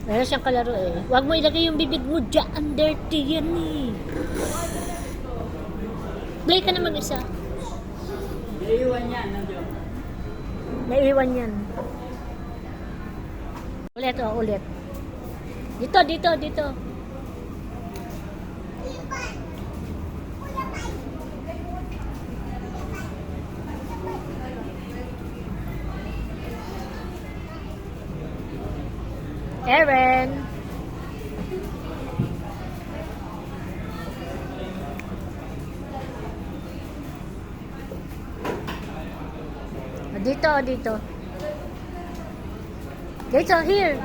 Meron siyang kalaro eh. Huwag mo ilagay yung bibig mo dyan. Dirty yan eh. Play ka na mag-isa. Naiiwan yan, nandiyo. Naiiwan yan. Ulit oh, ulit. Dito, dito, dito. Aaron. Dito, dito. Dito, here.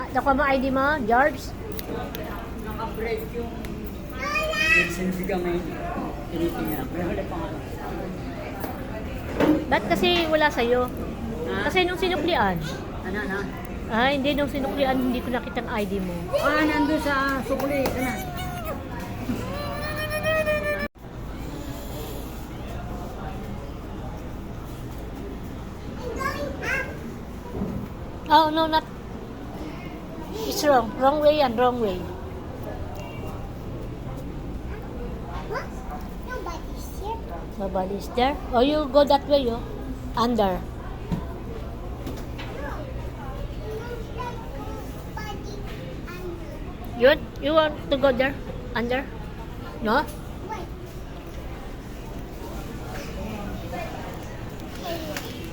Nakuha mo ID mo, George? Naka-break yung selfie kami. Tinitingnan. May huli pa nga. Ba't kasi wala sa'yo? Ha? Kasi nung sinuklian. Ano? Ah, hindi. Nung sinuklian, hindi ko nakita ang ID mo. Nandun sa sukuli. Ano? Oh, no, not. It's wrong. Wrong way yan. Wrong way. Nobody's here. Nobody's there. Oh, you go that way, oh. Under. You want to go there? Under? No?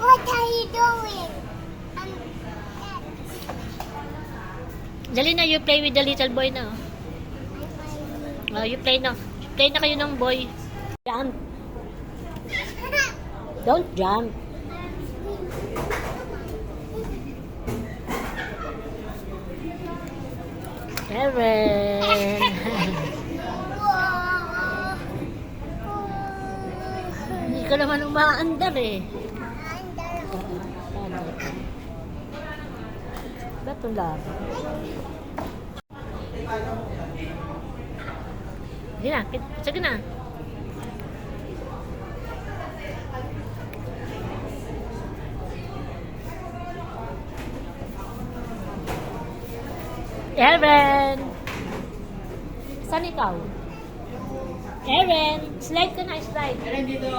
What are you doing? Dali na, you play with the little boy na. Oh, you play na. Play na kayo ng boy. Jump. Don't jump. Aaron. Hindi ka naman umaandar eh. Ba't ang labo? Sige na, sige na. Aaron! Saan ikaw? Aaron! Slide ka na, slide. Aaron dito.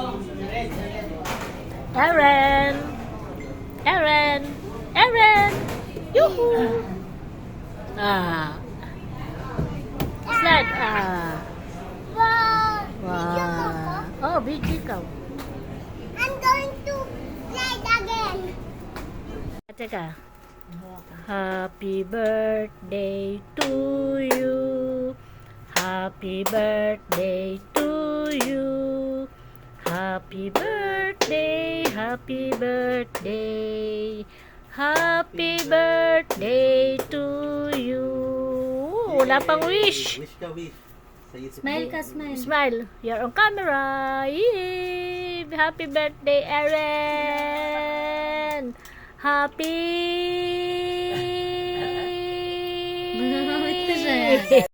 Aaron! Aaron! Aaron! Yuhu! Ah. Slide. Ah. Wow. Wow. Oh, big ikaw. I'm going to slide again. Teka. Happy birthday to you. Happy birthday to you. Happy birthday. Happy birthday. Happy birthday to you. Wala pang wish. Wish ka, wish. Smile ka, smile. Smile. You're on camera. Yay! Happy birthday, Aaron! Happy! Manamamit pa siya.